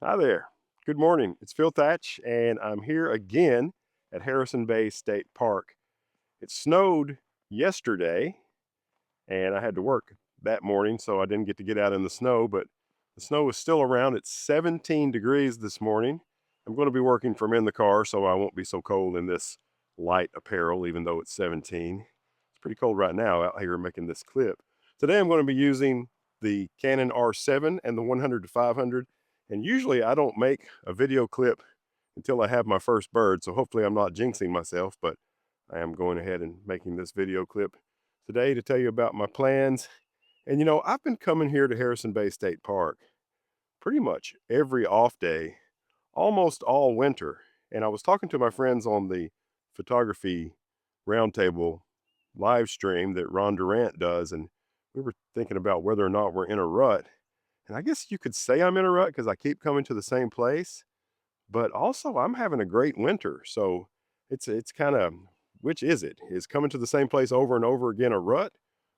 Hi there. Good morning. It's Phil Thatch, and I'm here again at Harrison Bay State Park. It snowed yesterday, and I had to work that morning, so I didn't get to get out in the snow, but the snow is still around. It's 17 degrees this morning. I'm going to be working from in the car, so I won't be so cold in this light apparel, even though it's 17. It's pretty cold right now out here making this clip. Today, I'm going to be using the Canon R7 and the 100 to 500. And usually I don't make a video clip until I have my first bird. So hopefully I'm not jinxing myself, but I am going ahead and making this video clip today to tell you about my plans. And I've been coming here to Harrison Bay State Park pretty much every off day, almost all winter. And I was talking to my friends on the photography roundtable live stream that Ron Durant does, and we were thinking about whether or not we're in a rut. And I guess you could say I'm in a rut because I keep coming to the same place, but also I'm having a great winter. So it's kind of, which is it? Is coming to the same place over and over again a rut,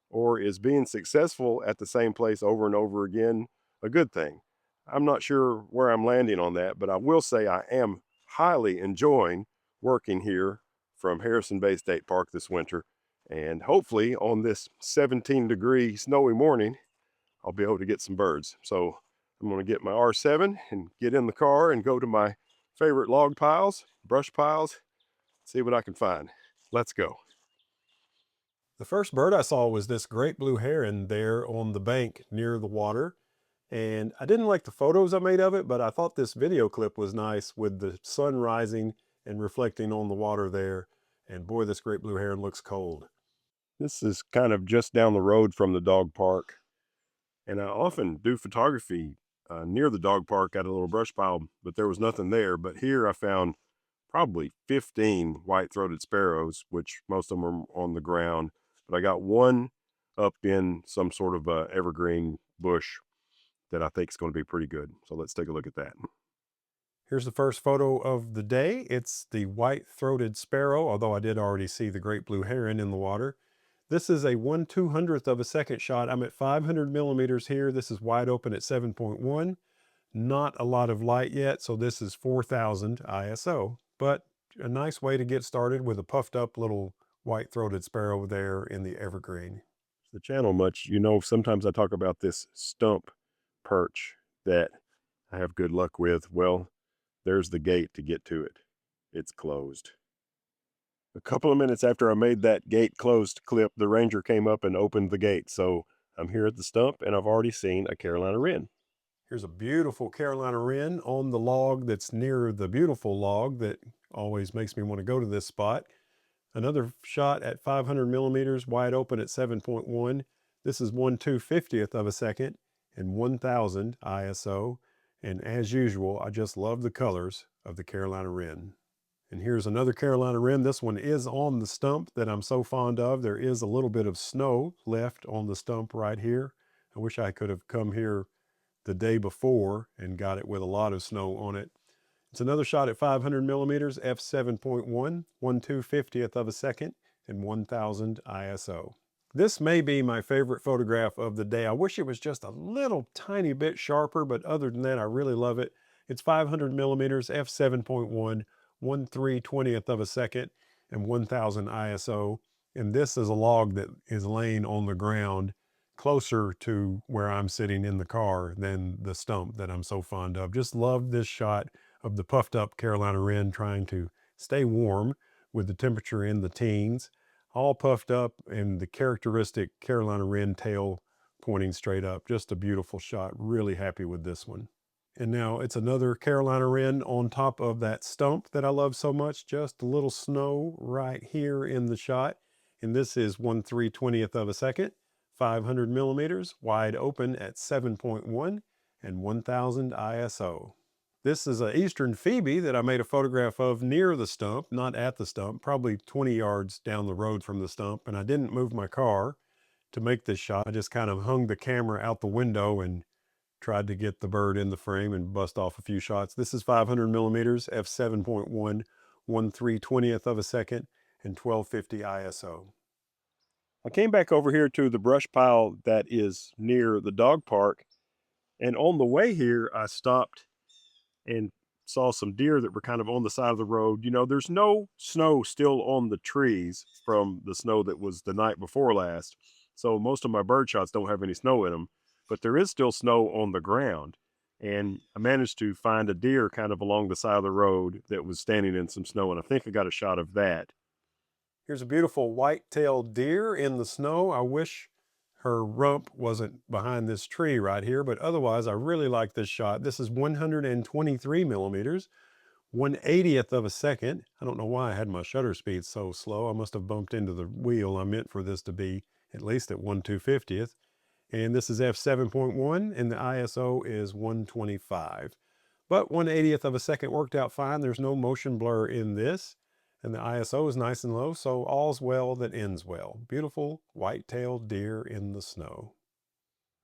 or is being successful at the same place over and over again a good thing? I'm not sure where I'm landing on that, but I will say I am highly enjoying working here from Harrison Bay State Park this winter. And hopefully on this 17-degree snowy morning, I'll be able to get some birds. So I'm going to get my R7 and get in the car and go to my favorite log piles, brush piles, see what I can find. Let's go. The first bird I saw was this great blue heron there on the bank near the water. And I didn't like the photos I made of it, but I thought this video clip was nice with the sun rising and reflecting on the water there. And boy, this great blue heron looks cold. This is kind of just down the road from the dog park. And I often do photography near the dog park at a little brush pile, but there was nothing there. But here I found probably 15 white-throated sparrows, which most of them are on the ground. But I got one up in some sort of evergreen bush that I think is going to be pretty good. So let's take a look at that. Here's the first photo of the day. It's the white-throated sparrow, although I did already see the great blue heron in the water. This is a 1/200th of a second shot. I'm at 500 millimeters here. This is wide open at 7.1. Not a lot of light yet, so this is 4000 ISO, but a nice way to get started with a puffed up little white-throated sparrow there in the evergreen. The channel much, sometimes I talk about this stump perch that I have good luck with. Well, there's the gate to get to it. It's closed. A couple of minutes after I made that gate closed clip, the ranger came up and opened the gate. So I'm here at the stump and I've already seen a Carolina wren. Here's a beautiful Carolina wren on the log that's near the beautiful log that always makes me want to go to this spot. Another shot at 500 millimeters, wide open at 7.1. This is 1/250th of a second and 1000 ISO. And as usual, I just love the colors of the Carolina wren. And here's another Carolina wren. This one is on the stump that I'm so fond of. There is a little bit of snow left on the stump right here. I wish I could have come here the day before and got it with a lot of snow on it. It's another shot at 500 millimeters, f7.1, 1/250th of a second, and 1000 ISO. This may be my favorite photograph of the day. I wish it was just a little tiny bit sharper, but other than that, I really love it. It's 500 millimeters, f7.1, 1/320th of a second, and 1000 ISO. And this is a log that is laying on the ground closer to where I'm sitting in the car than the stump that I'm so fond of. Just love this shot of the puffed up Carolina wren trying to stay warm with the temperature in the teens, all puffed up and the characteristic Carolina wren tail pointing straight up. Just a beautiful shot. Really happy with this one. And now it's another Carolina wren on top of that stump that I love so much. Just a little snow right here in the shot. And this is 1/320th of a second, 500 millimeters, wide open at 7.1 and 1000 ISO. This is an eastern phoebe that I made a photograph of near the stump, not at the stump, probably 20 yards down the road from the stump. And I didn't move my car to make this shot. I just kind of hung the camera out the window and tried to get the bird in the frame and bust off a few shots. This is 500 millimeters, f7.1, 1/320th of a second, and 1250 ISO. I came back over here to the brush pile that is near the dog park. And on the way here, I stopped and saw some deer that were kind of on the side of the road. You know, there's no snow still on the trees from the snow that was the night before last. So most of my bird shots don't have any snow in them, but there is still snow on the ground. And I managed to find a deer kind of along the side of the road that was standing in some snow. And I think I got a shot of that. Here's a beautiful white-tailed deer in the snow. I wish her rump wasn't behind this tree right here, but otherwise I really like this shot. This is 123 millimeters, 1/80th of a second. I don't know why I had my shutter speed so slow. I must have bumped into the wheel. I meant for this to be at least at 1/250th. And this is f7.1 and the ISO is 125. But 1/80th of a second worked out fine. There's no motion blur in this. And the ISO is nice and low, so all's well that ends well. Beautiful white-tailed deer in the snow.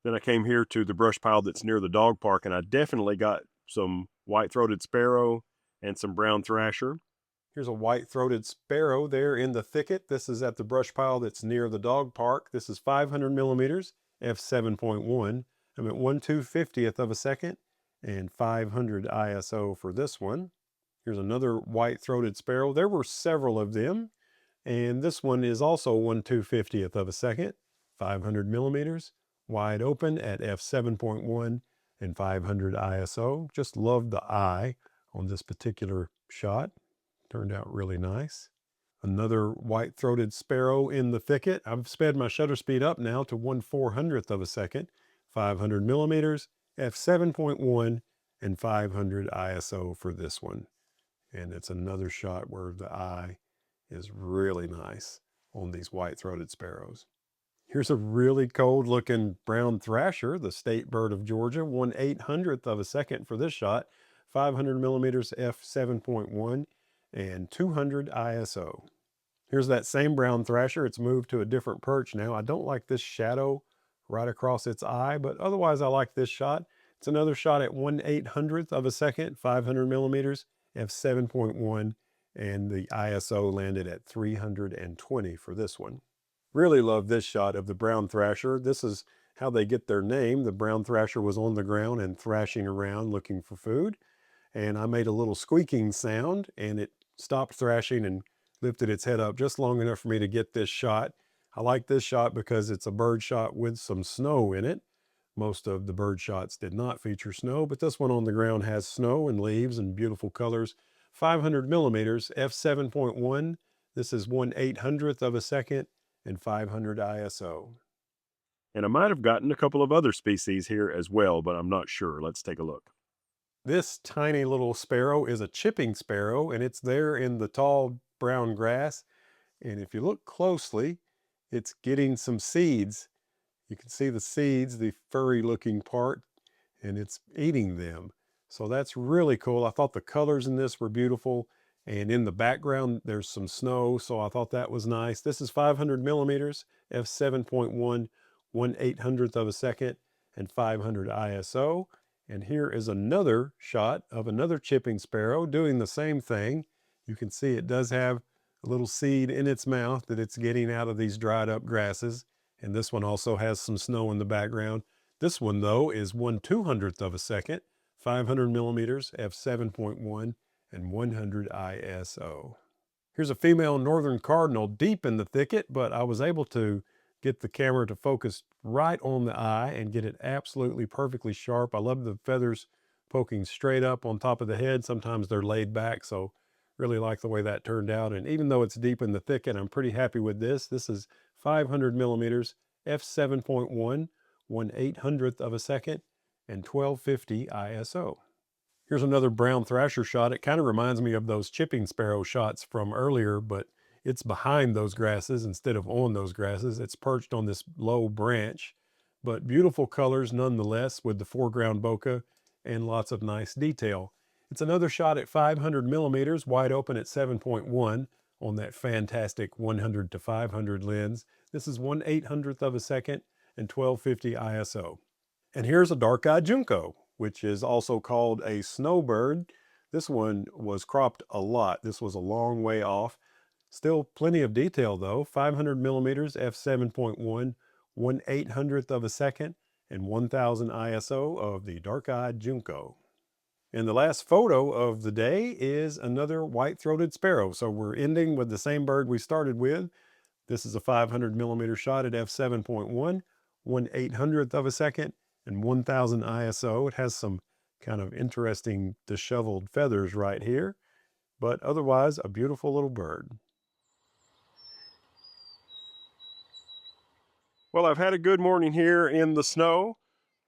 Then I came here to the brush pile that's near the dog park, and I definitely got some white-throated sparrow and some brown thrasher. Here's a white-throated sparrow there in the thicket. This is at the brush pile that's near the dog park. This is 500 millimeters, f7.1. I'm at 1/250th of a second and 500 ISO for this one. Here's another white-throated sparrow. There were several of them, and this one is also 1/250th of a second, 500 millimeters, wide open at f7.1 and 500 ISO. Just loved the eye on this particular shot. Turned out really nice. Another white-throated sparrow in the thicket. I've sped my shutter speed up now to 1/400th of a second, 500 millimeters, f7.1, and 500 ISO for this one. And it's another shot where the eye is really nice on these white-throated sparrows. Here's a really cold looking brown thrasher, the state bird of Georgia, 1/800th of a second for this shot, 500 millimeters f7.1 and 200 ISO. Here's that same brown thrasher. It's moved to a different perch now. I don't like this shadow right across its eye, but otherwise I like this shot. It's another shot at 1/800th of a second, 500 millimeters f7.1, and the ISO landed at 320 for this one. Really love this shot of the brown thrasher. This is how they get their name. The brown thrasher was on the ground and thrashing around looking for food. And I made a little squeaking sound and it stopped thrashing and lifted its head up just long enough for me to get this shot. I like this shot because it's a bird shot with some snow in it. Most of the bird shots did not feature snow, but this one on the ground has snow and leaves and beautiful colors. 500 millimeters, f7.1. This is 1/800th of a second and 500 ISO. And I might have gotten a couple of other species here as well, but I'm not sure. Let's take a look. This tiny little sparrow is a chipping sparrow, and it's there in the tall brown grass. And if you look closely, it's getting some seeds. You can see the seeds, the furry looking part, and it's eating them. So that's really cool. I thought the colors in this were beautiful. And in the background, there's some snow, so I thought that was nice. This is 500 millimeters, f7.1, 1/800th of a second, and 500 ISO. And here is another shot of another chipping sparrow doing the same thing. You can see it does have a little seed in its mouth that it's getting out of these dried up grasses. And this one also has some snow in the background. This one, though, is 1/200th of a second, 500 millimeters, f7.1, and 100 ISO. Here's a female northern cardinal deep in the thicket, but I was able to get the camera to focus right on the eye and get it absolutely perfectly sharp. I love the feathers poking straight up on top of the head. Sometimes they're laid back, so really like the way that turned out. And even though it's deep in the thicket, I'm pretty happy with this. This is 500 millimeters, f7.1, 1/800th of a second, and 1250 ISO. Here's another brown thrasher shot. It kind of reminds me of those chipping sparrow shots from earlier, but it's behind those grasses instead of on those grasses. It's perched on this low branch, but beautiful colors nonetheless with the foreground bokeh and lots of nice detail. It's another shot at 500 millimeters, wide open at 7.1 on that fantastic 100-500 lens. This is 1/800th of a second and 1250 ISO. And here's a dark-eyed junco, which is also called a snowbird. This one was cropped a lot. This was a long way off. Still plenty of detail though. 500 millimeters, f7.1, 1/800th of a second, and 1000 ISO of the dark-eyed junco. And the last photo of the day is another white-throated sparrow. So we're ending with the same bird we started with. This is a 500mm shot at f7.1, 1/800th of a second, and 1000 ISO. It has some kind of interesting disheveled feathers right here, but otherwise a beautiful little bird. Well, I've had a good morning here in the snow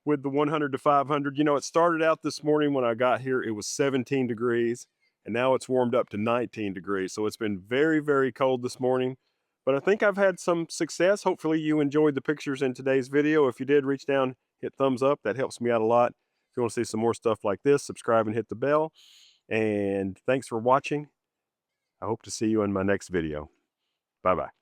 with the 100 to 500. You know, it started out this morning when I got here, it was 17 degrees, and now it's warmed up to 19 degrees. So it's been very, very cold this morning, but I think I've had some success. Hopefully you enjoyed the pictures in today's video. If you did, reach down, hit thumbs up. That helps me out a lot. If you want to see some more stuff like this, subscribe and hit the bell. And thanks for watching. I hope to see you in my next video. Bye-bye.